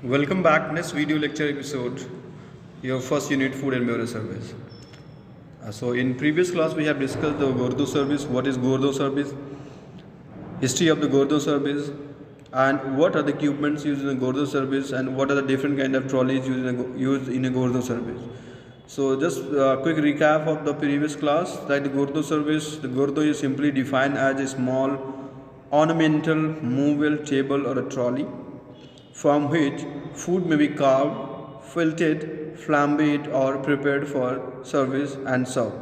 Welcome back. Next video lecture episode, your first unit, food and beverage service. So in previous class we have discussed the Gordo service, what is Gordo service, history of the Gordo service, and what are the equipments used in a Gordo service, and what are the different kind of trolleys used in a Gordo service. So just a quick recap of the previous class. That the Gordo service, the Gordo is simply defined as a small ornamental movable table or a trolley from which food may be carved, filleted, flambéed or prepared for service and served.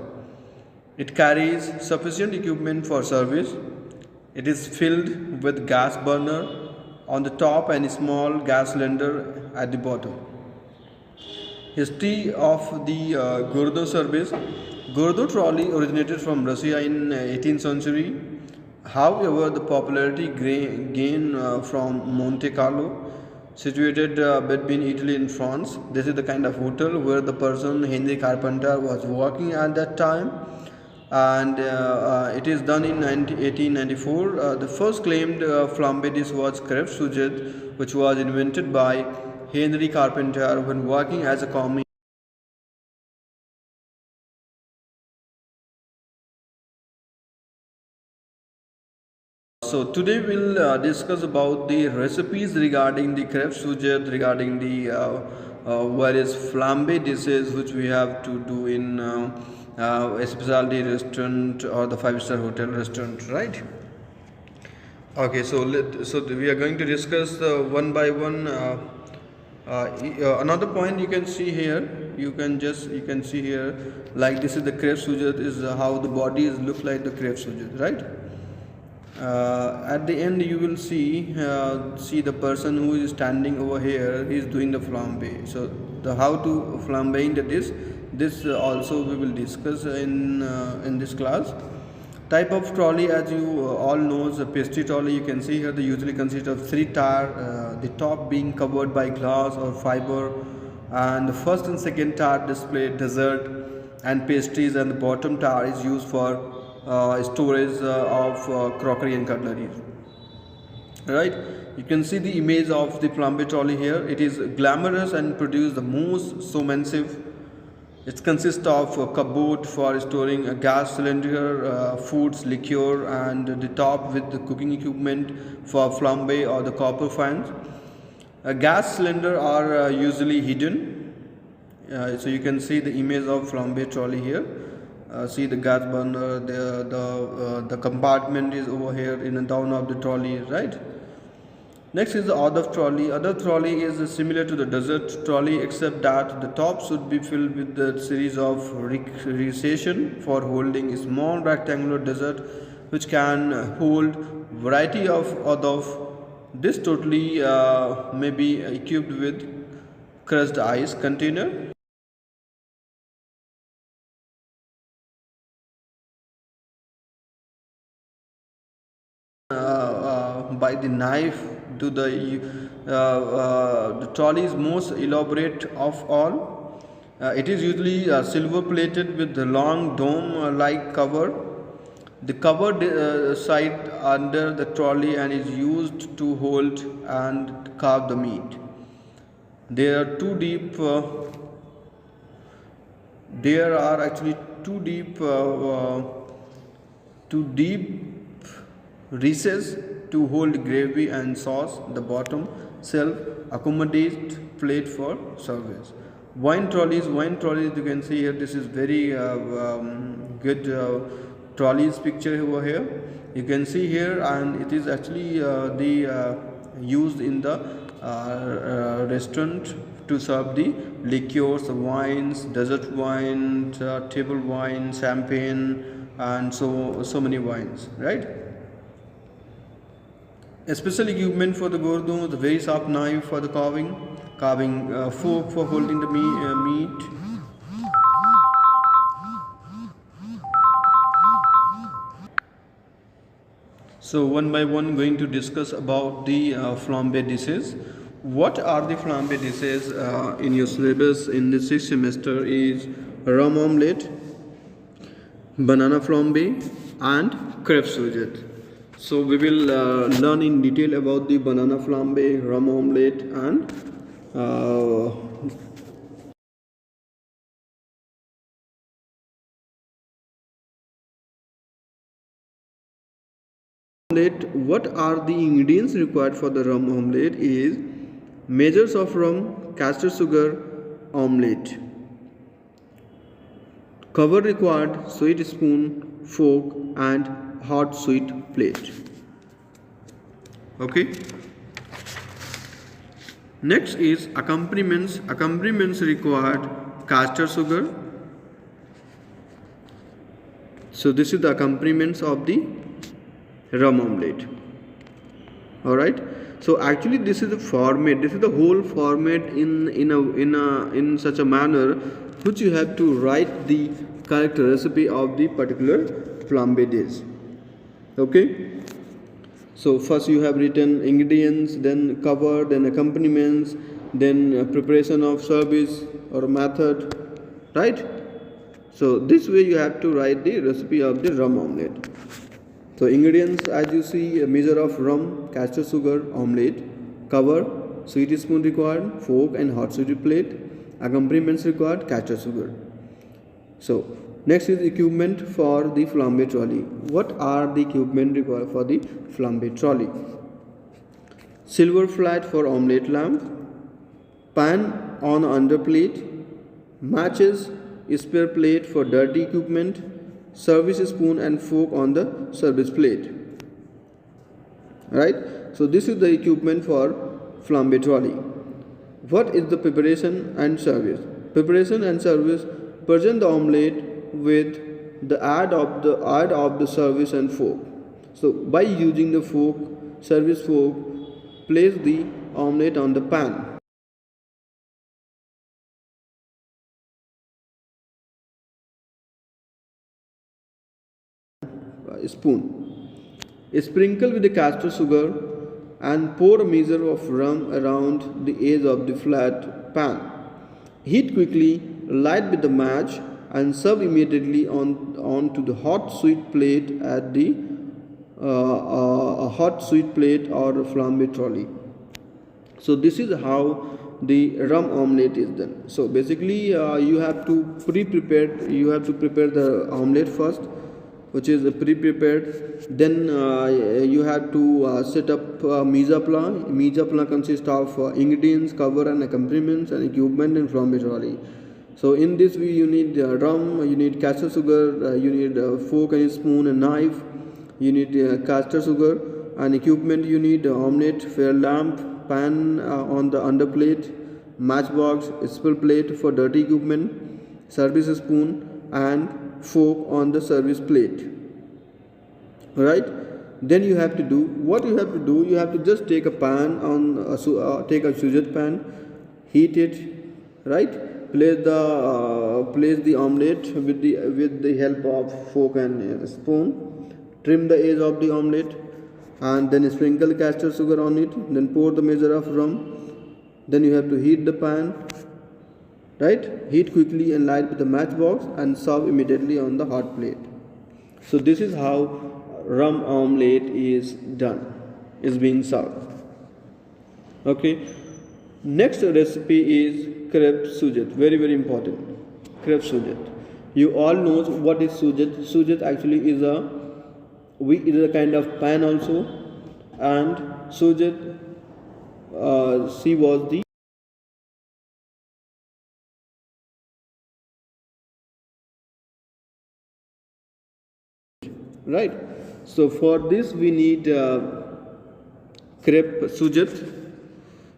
It carries sufficient equipment for service. It is filled with gas burner on the top and a small gas cylinder at the bottom. History of the Gordo service. Gordo trolley originated from Russia in 18th century. However, the popularity gained from Monte Carlo, situated between Italy and France. This is the kind of hotel where the person Henry Carpenter was working at that time, and it is done in 1894. The first claimed flambé dish was crêpe sujette, which was invented by Henry Carpenter when working as a commie. So today we'll discuss about the recipes regarding the crêpe sujette, regarding the various flambe dishes which we have to do in a specialty restaurant or the five-star hotel restaurant, right? Okay, so we are going to discuss one by one. Another point you can see here, you can see here, like this is the crêpe sujette, is how the body is look like the crêpe sujette, right? At the end you will see the person who is standing over here, he is doing the flambe. So the how to flambeing the dish, this also we will discuss in this class. Type of trolley, as you all know, is a pastry trolley. You can see here they usually consist of three tier, the top being covered by glass or fiber, and the first and second tier display dessert and pastries, and the bottom tier is used for storage of crockery and cutlery, right? You can see the image of the flambe trolley here. It is glamorous and produce the most so massive. It consists of a cupboard for storing a gas cylinder, foods, liquor, and the top with the cooking equipment for flambe or the copper fans. A gas cylinder are usually hidden. So you can see the image of flambe trolley here. See the gas burner, the compartment is over here in the down of the trolley, right? Next is the other trolley. Other trolley is similar to the dessert trolley, except that the top should be filled with the series of recession for holding a small rectangular dessert, which can hold variety of others. This totally may be equipped with crushed ice container. By the knife to the trolley is most elaborate of all. It is usually silver plated with the long dome like cover. The covered side under the trolley and is used to hold and carve the meat. There are actually two deep recess to hold gravy and sauce. The bottom shelf accommodate plate for service. Wine trolleys, you can see here, this is very good trolleys picture over here. You can see here, and it is actually used in the restaurant to serve the liqueurs, wines, dessert wine, table wine, champagne, and so many wines, right? A special equipment for the Gordo, the very sharp knife for the carving, fork for holding the meat. So one by one going to discuss about the flambe dishes. What are the flambe dishes in your syllabus in the 6th semester is rum omelette, banana flambe, and crêpe sujette. So we will learn in detail about the banana flambe, rum omelette, and uh, omelette. What are the ingredients required for the rum omelette is measures of rum, castor sugar, omelette. Cover required, sweet spoon, fork and hot sweet plate. Okay. Next is accompaniments. Accompaniments required castor sugar. So this is the accompaniments of the rum omelette. Alright. So actually this is the format, this is the whole format in such a manner which you have to write the correct recipe of the particular flambe dish. Okay. So first you have written ingredients, then cover, then accompaniments, then preparation of service or method, right? So this way you have to write the recipe of the rum omelette. So ingredients, as you see, a measure of rum, castor sugar, omelette, cover, sweet spoon required, fork and hot sweet plate, accompaniments required, castor sugar. So next is equipment for the flambe trolley. What are the equipment required for the flambe trolley? Silver flat for omelette lamp, pan on underplate, matches, spare plate for dirty equipment, service spoon and fork on the service plate. Right? So this is the equipment for flambe trolley. What is the preparation and service? Preparation and service: present the omelette with the add of the service and fork. So by using the fork, service fork, place the omelette on the pan. Spoon. Sprinkle with the castor sugar and pour a measure of rum around the edge of the flat pan. Heat quickly, light with the match and serve immediately onto the hot sweet plate at the hot sweet plate or flambe trolley. So this is how the rum omelette is done. So basically you have to prepare the omelette first, which is pre-prepared. Then you have to set up mise a plat. Mise a plat consists of ingredients, cover and accompaniments and equipment in flambe trolley. So in this way you need rum, you need castor sugar, you need fork and spoon and knife, you need castor sugar and equipment. You need omelette, fair lamp, pan on the underplate, matchbox, spare plate for dirty equipment, service spoon and fork on the service plate. Right? Then you have to do what you have to do. You have to just take a pan on take a sujat pan, heat it, right? Place the omelette with the help of fork and spoon. Trim the edge of the omelette and then sprinkle castor sugar on it. Then pour the measure of rum. Then you have to heat the pan. Right? Heat quickly and light with the matchbox and serve immediately on the hot plate. So this is how rum omelette is being served. Okay. Next recipe is crepe sujat. Very, very important. Crepe sujat. You all know what is sujat. Sujat actually is a kind of pan also, and sujat she was the right. So for this we need crepe sujat.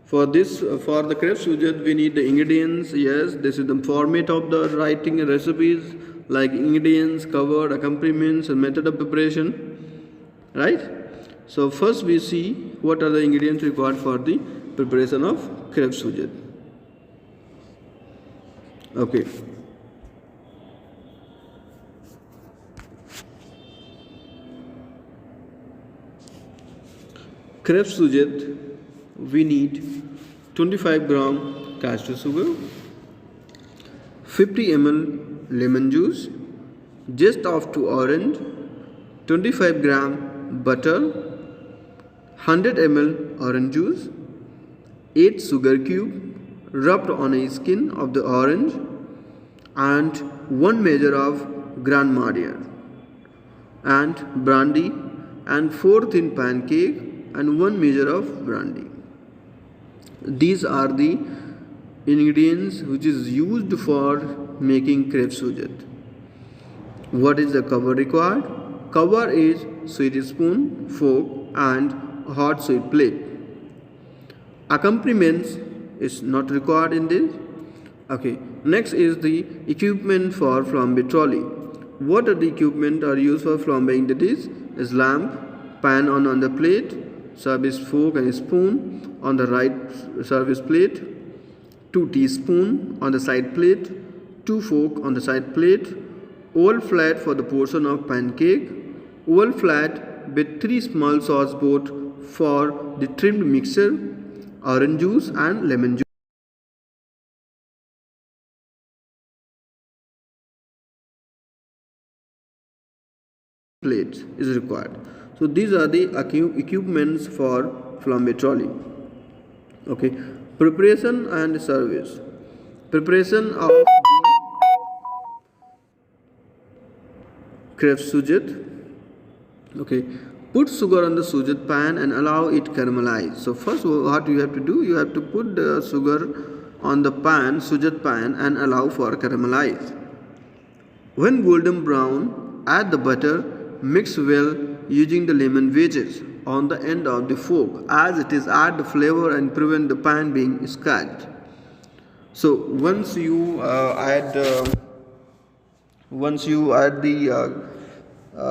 For the crepe sujat we need the ingredients. Yes, this is the format of the writing recipes, like ingredients, cover, accompaniments and method of preparation. Right. So first we see what are the ingredients required for the preparation of crepe sujat. Okay. Crepe sujat, we need 25 gram castor sugar, 50 ml lemon juice, zest of 2 orange, 25 gram butter, 100 ml orange juice, 8 sugar cube, rubbed on a skin of the orange, and 1 measure of Grand Marnier and brandy, and 4 thin pancake and 1 measure of brandy. These are the ingredients which is used for making crepe sujat. What is the cover required? Cover is sweet spoon, fork and hot sweet plate. Accompaniments is not required in this. Okay, next is the equipment for flambe trolley. What are the equipment are used for flambeing? That is lamp, pan on the plate, service fork and spoon on the right service plate, 2 teaspoon on the side plate, 2 fork on the side plate, oval flat for the portion of pancake, oval flat with 3 small sauce boat for the trimmed mixture, orange juice and lemon juice. Plates is required. So these are the equipments for flambe trolley. Okay, preparation and service. Preparation of the crepe sujat. Okay, put sugar on the sujat pan and allow it caramelize. So first what you have to do, you have to put the sugar on the pan, sujat pan, and allow for caramelize. When golden brown, add the butter, mix well using the lemon wedges on the end of the fork, as it is add the flavor and prevent the pan being scratched. So once you add the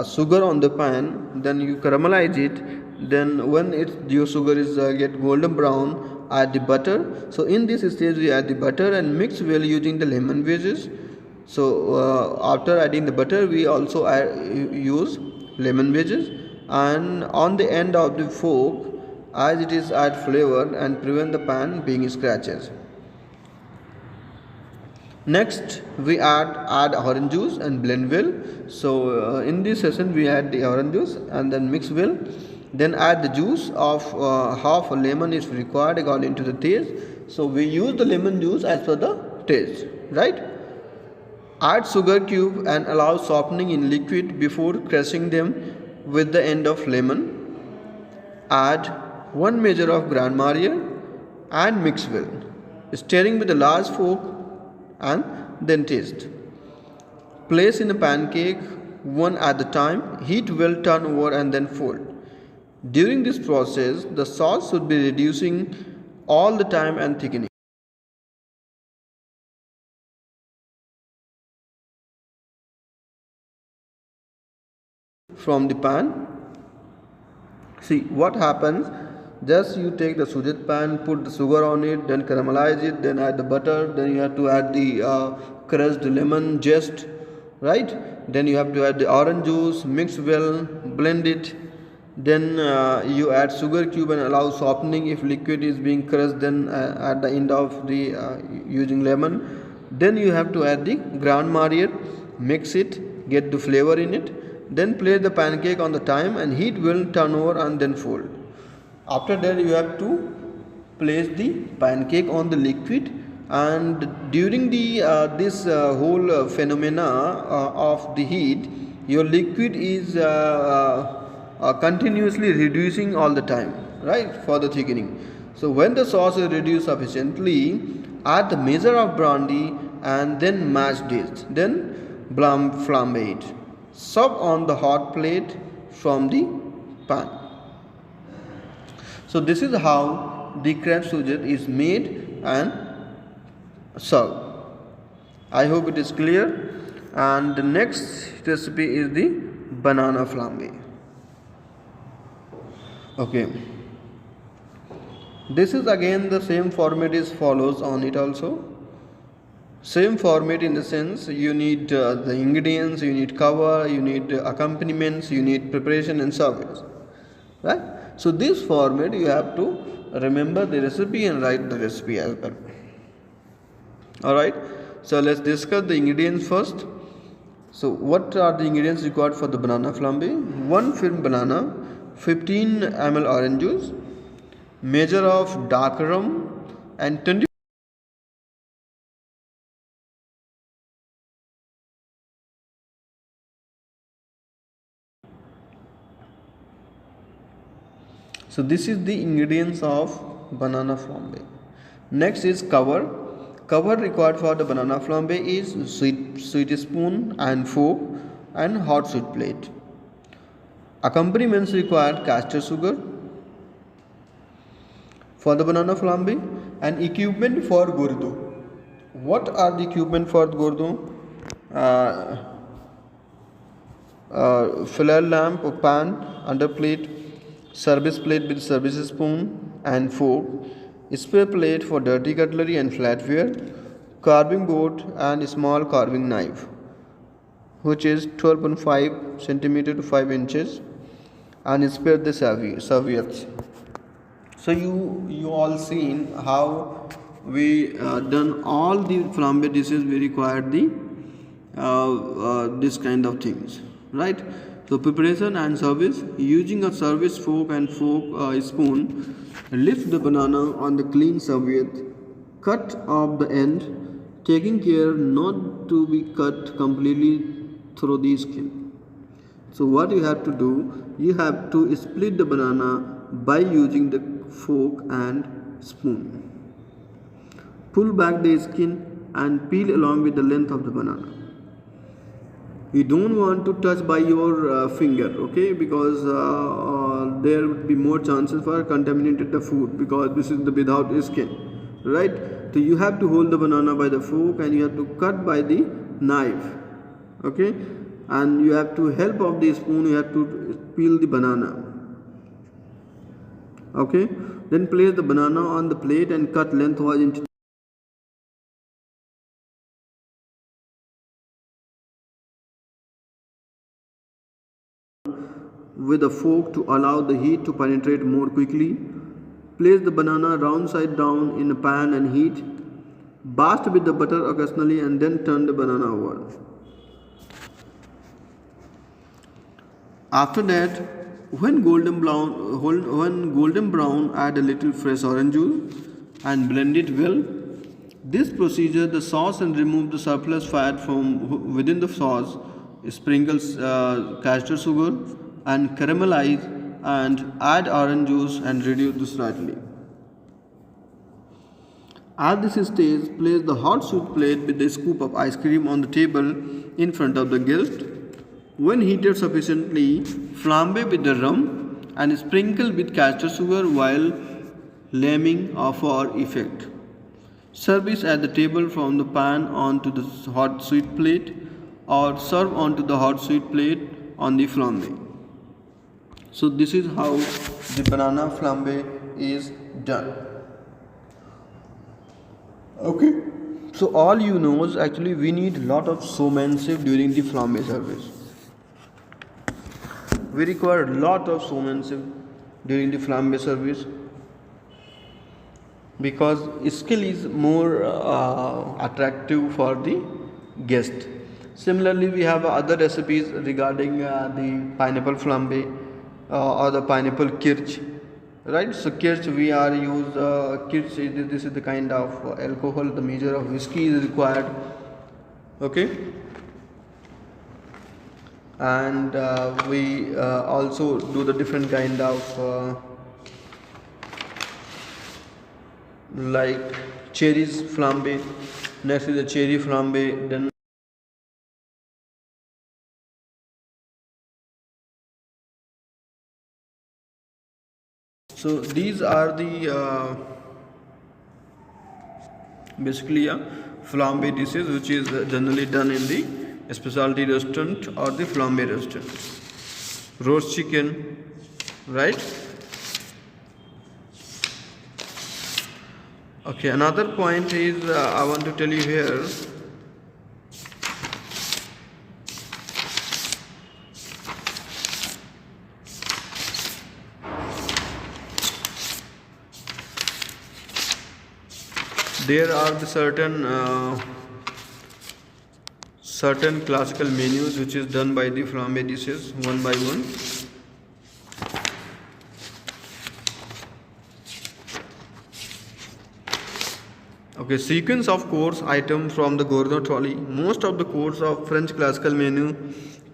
sugar on the pan, then you caramelize it. Then when your sugar is get golden brown, add the butter. So in this stage we add the butter and mix well using the lemon wedges. So after adding the butter, we also use lemon wedges, and on the end of the fork, as it is add flavor and prevent the pan being scratches. Next we add orange juice and blend well. So in this session we add the orange juice and then mix well. Then add the juice of half a lemon is required according to the taste. So we use the lemon juice as per the taste, right? Add sugar cube and allow softening in liquid before crushing them with the end of lemon. Add 1 measure of Grand Marnier and mix well, stirring with a large fork and then taste. Place in a pancake, one at a time, heat well, turn over and then fold. During this process, the sauce should be reducing all the time and thickening from the pan. See what happens, just you take the sujat pan, put the sugar on it, then caramelize it, then add the butter, then you have to add the crushed lemon zest, right? Then you have to add the orange juice, mix well, blend it, then you add sugar cube and allow softening. If liquid is being crushed, then at the end of the using lemon. Then you have to add the Grand Marnier, mix it, get the flavor in it. Then place the pancake on the time and heat well, turn over and then fold. After that you have to place the pancake on the liquid, and during the this whole phenomena of the heat, your liquid is continuously reducing all the time, right, for the thickening. So when the sauce is reduced sufficiently, add the measure of brandy and then mash this, then flambe it. Serve on the hot plate from the pan. So this is how the crepe sujat is made and served. I hope it is clear. And the next recipe is the banana flambe. Okay. This is again the same format is follows on it also. Same format in the sense you need the ingredients, you need cover, you need accompaniments, you need preparation and service, right? So this format you have to remember the recipe and write the recipe as well. Alright, so let's discuss the ingredients first. So what are the ingredients required for the banana flambe? 1 firm banana, 15 ml orange juice, measure of dark rum and 20 So this is the ingredients of banana flambe. Next is cover. Cover required for the banana flambe is sweet spoon and fork and hot sweet plate. Accompaniments required castor sugar for the banana flambe and equipment for gordo. What are the equipment for gordo? Filler lamp or pan under plate, service plate with service spoon and fork, spare plate for dirty cutlery and flatware, carving board and small carving knife which is 12.5 centimeter to 5 inches, and spare the serviettes. So you all seen how we done all the flambe dishes. We required the this kind of things, right? So preparation and service: using a service fork and spoon, lift the banana on the clean serviette, cut off the end, taking care not to be cut completely through the skin. So what you have to do, you have to split the banana by using the fork and spoon. Pull back the skin and peel along with the length of the banana. You don't want to touch by your finger, okay, because there would be more chances for contaminated the food, because this is the without skin, right? So you have to hold the banana by the fork and you have to cut by the knife, okay, and you have to help of the spoon, you have to peel the banana, okay. Then place the banana on the plate and cut lengthwise into with a fork to allow the heat to penetrate more quickly. Place the banana round side down in a pan and heat. Baste with the butter occasionally and then turn the banana over. After that, when golden brown, add a little fresh orange juice and blend it well. This procedure, the sauce, and remove the surplus fat from within the sauce. Sprinkle castor sugar and caramelize and add orange juice and reduce this slightly. At this stage, place the hot sweet plate with a scoop of ice cream on the table in front of the guest. When heated sufficiently, flambe with the rum and sprinkle with castor sugar while lambing for effect. Service at the table from the pan onto the hot sweet plate, or serve onto the hot sweet plate on the flambe. So this is how the banana flambe is done. Okay. So all you know is actually we need lot of showmanship during the flambe service. We require a lot of showmanship during the flambe service, because skill is more attractive for the guest. Similarly, we have other recipes regarding the pineapple flambe or the pineapple kirsch, right? So kirsch, we are use kirsch. This is the kind of alcohol. The measure of whiskey is required. Okay. And we also do the different kind of like cherries flambe. Next is the cherry flambe. Then so these are the basically flambe dishes which is generally done in the specialty restaurant or the flambe restaurant. Roast chicken, right? Okay, another point is I want to tell you here. There are the certain classical menus which is done by the flambe dishes one by one. Okay, sequence of course item from the gourmet trolley. Most of the course of French classical menu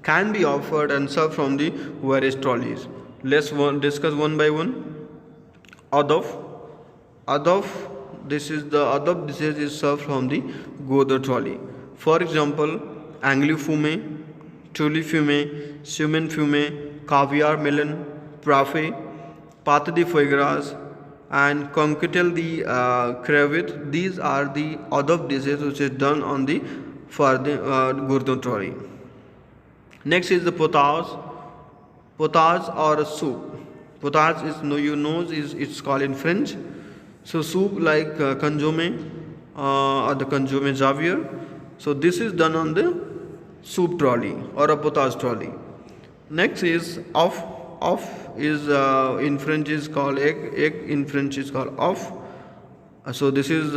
can be offered and served from the various trolleys. Let's discuss one by one. Adaf. Adaf, this is the Adaf dishes is served from the Godar trolley. For example, angli fume, truly fume, sumen fume, caviar melon, prafe, pata de foie and conquitel the crevet. These are the Adaf dishes which is done on the for the Godar trolley. Next is the potage. Potage or a soup. Potage is it's called in French. So soup like consomme or the consomme Javier. So this is done on the soup trolley or a potage trolley. Next is off. Off is in French is called egg. Egg in French is called off. So this is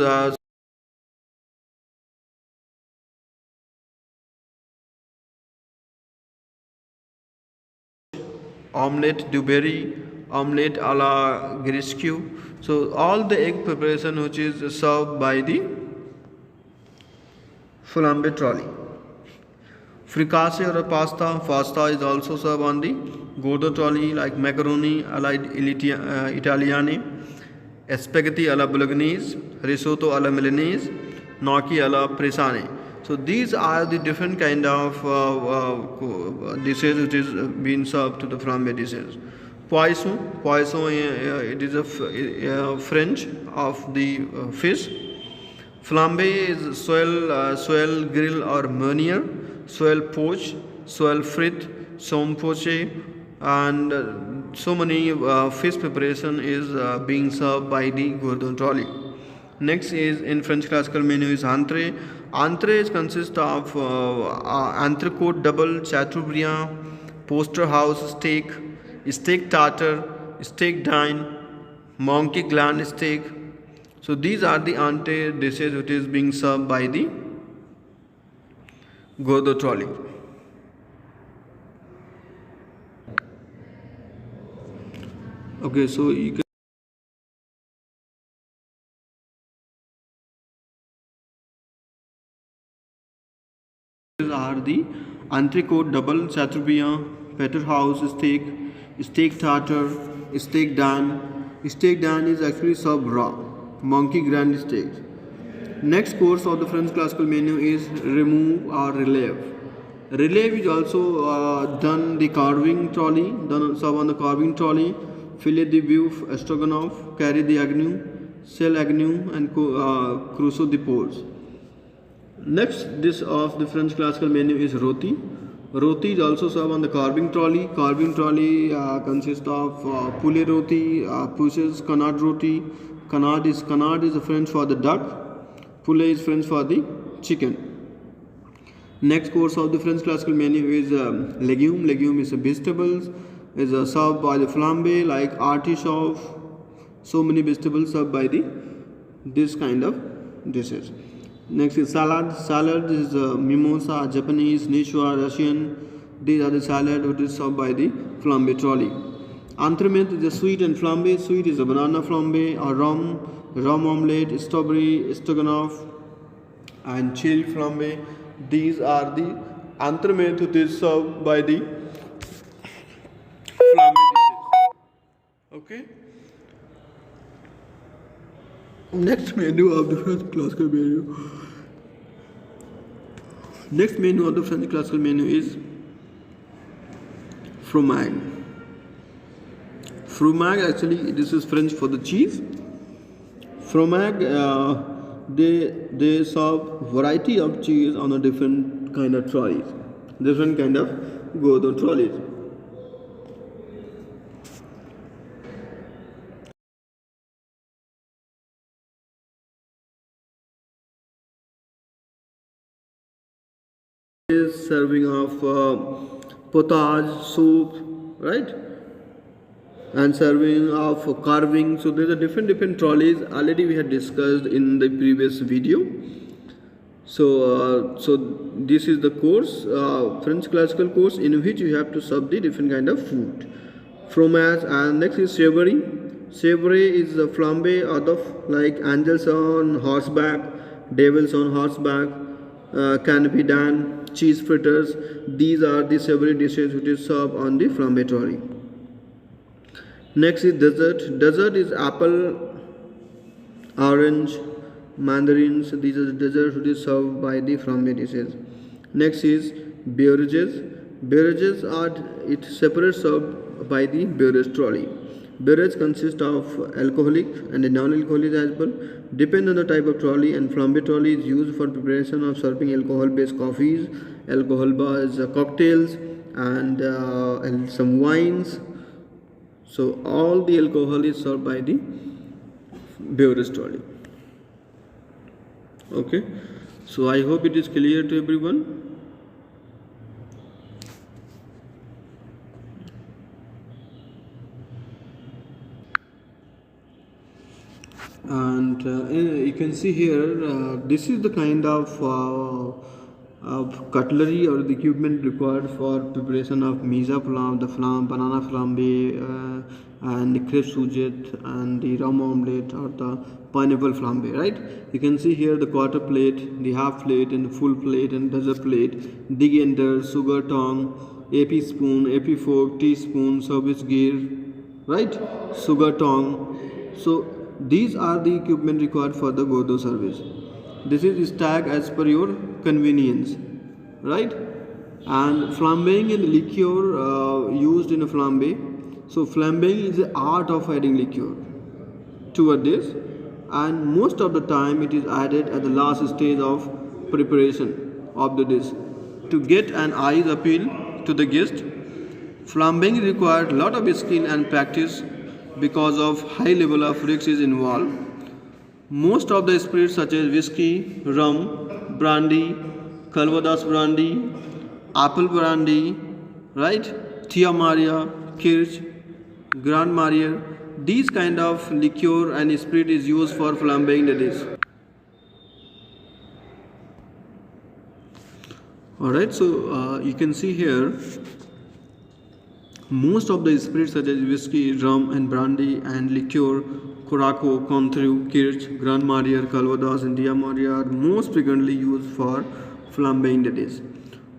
omelette Duberry, omelette a la Grisque. So all the egg preparation which is served by the flambe trolley. Fricasse or a pasta is also served on the Godar trolley like macaroni alla Italiane, spaghetti alla Bolognese, risotto alla Milanese, gnocchi alla Pisane. So these are the different kind of dishes which is being served to the flambe dishes. Poisson, it is a French of the fish. Flambe is soil grill or meunier, soil poach, soil frit, som poche, and so many fish preparation is being served by the Godar trolley. Next is in French classical menu is entree. Entrees consist of entrecôte double, chateaubriand, poster house steak, steak tartare, steak dine, monkey gland steak. So these are the entree dishes which is being served by the Godar trolley. Okay, so you can are the entrecôte double, chateaubriand, petter house steak, steak tartare, steak dine. Steak dine is actually served raw. Monkey grand steak. Next course of the French classical menu is remove or releve. Releve is also done the carving trolley, done served on the carving trolley. Filet de bœuf, stroganoff, carry the agnew, sell agnew, and crusso the pores. Next dish of the French classical menu is roti. Roti is also served on the carving trolley. Carving trolley consists of poulet roti, puces, canard roti. Canard is French for the duck. Poulet is French for the chicken. Next course of the French classical menu is legume. Legume is vegetables. Is served by the flambe like artichoke. So many vegetables served by this kind of dishes. Next is salad. Salad is mimosa, Japanese, Nichua, Russian. These are the salad which is served by the flambe trolley. Entremet is a sweet and flambe. Sweet is a banana flambe, or rum omelette, strawberry stroganoff, and chili flambe. These are the entremet which is served by the flambe dishes. Okay. Next menu of the French classical menu. Next menu of the French classical menu is fromage. Fromage, actually this is French for the cheese. Fromage, they serve variety of cheese on a different kind of trolleys, different kind of Godar trolleys. Is serving of potage, soup, right? And serving of carving. So there's a different trolleys. Already we had discussed in the previous video. So this is the course, French classical course, in which you have to serve the different kind of food. Fromage, and next is savory. Savory is the flambe out of like angels on horseback, devils on horseback, canapé dan, cheese fritters. These are the savory dishes which is served on the flambe trolley. Next is dessert. Dessert is apple, orange, mandarins. These are the desserts which is served by the flambe dishes. Next is beverages. Beverages are it separate served by the beverage trolley. Beverage consists of alcoholic and non-alcoholic as well. Depend on the type of trolley, and flambe trolley is used for preparation of serving alcohol-based coffees, alcohol-based cocktails, and some wines. So all the alcohol is served by the beverage trolley. Okay, so I hope it is clear to everyone. And you can see here, this is the kind of cutlery or the equipment required for preparation of misa flam, the flam, banana flambe, and the crepe sujette, and the rum omelette or the pineapple flambe, right? You can see here the quarter plate, the half plate, and the full plate, and dessert plate, decanter, sugar tongue, AP spoon, AP fork, teaspoon, service gear, right? Sugar tongue. So these are the equipment required for the Godo service. This is stacked as per your convenience, right? And flambeing and liqueur used in a flambe. So flambeing is the art of adding liqueur to a dish, and most of the time it is added at the last stage of preparation of the dish to get an eyes appeal to the guest. Flambeing required a lot of skill and practice because of high level of risk is involved. Most of the spirits such as whiskey, rum, brandy, Calvados brandy, apple brandy, right, Tia Maria, Kirch, Grand Marnier, these kind of liqueur and spirit is used for flambeing the dish. Alright, so you can see here most of the spirits such as whiskey, rum and brandy and liqueur, Curaçao, Cointreau, Kirch, Grand Marnier, Calvados and Tia Maria are most frequently used for flambeing the dish.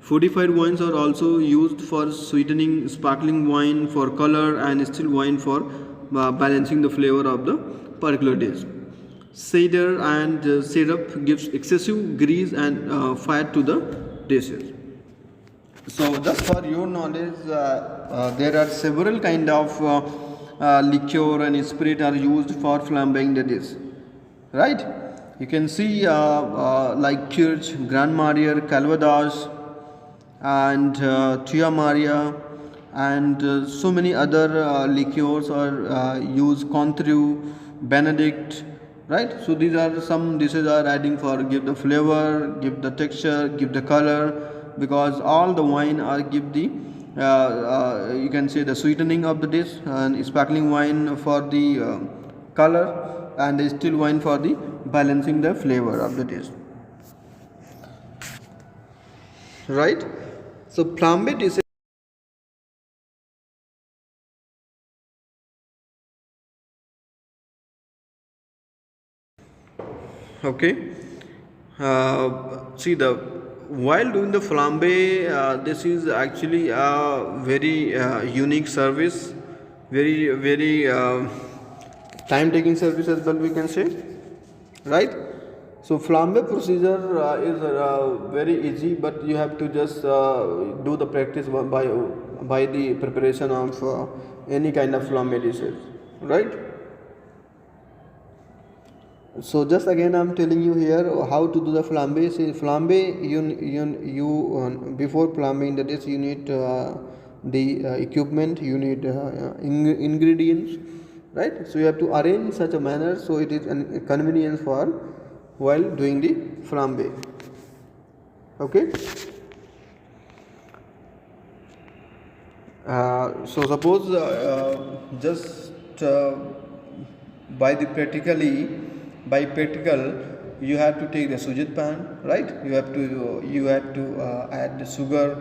Fortified wines are also used for sweetening, sparkling wine for color, and still wine for balancing the flavor of the particular dish. Cider and syrup gives excessive grease and fat to the dishes. So just for your knowledge, there are several kind of liqueur and spirit are used for flambeing the dish, right? You can see like Kirch, Grand Marnier, Calvados, and Tia Maria, and so many other liqueurs are used, Cointreau, Benedict, right? So these are some dishes are adding for give the flavor, give the texture, give the color, because all the wine are give the you can say the sweetening of the dish, and sparkling wine for the color, and the still wine for the balancing the flavor of the dish, right? So flambe dish. Okay, see the while doing the flambe, this is actually a very unique service, very time taking service as well, we can say, right? So flambe procedure is very easy, but you have to just do the practice by the preparation of any kind of flambe dishes, right? So just again I'm telling you here how to do the flambe. See, flambe you before flambing the dish you need the equipment, you need ingredients, right? So you have to arrange such a manner so it is a convenience for while doing the flambe. Okay. So suppose just by practical you have to take the sujit pan, right? You have to add the sugar,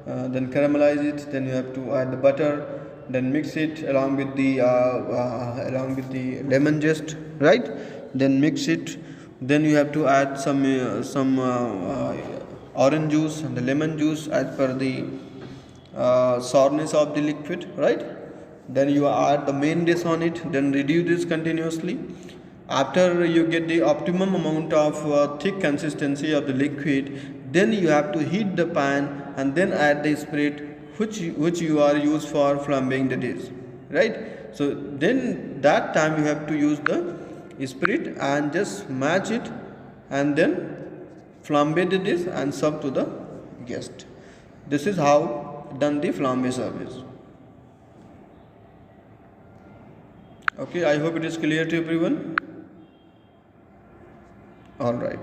then caramelize it, then you have to add the butter, then mix it along with the lemon zest, right? Then mix it, then you have to add some orange juice and the lemon juice as per the sourness of the liquid, right? then you add the main dish on it, then reduce this continuously. After you get the optimum amount of thick consistency of the liquid, then you have to heat the pan and then add the spirit which you are used for flambing the dish, right? So then that time you have to use the spirit and just match it and then flambe the dish and serve to the guest. This is how done the flambe service. Okay, I hope it is clear to everyone. All right.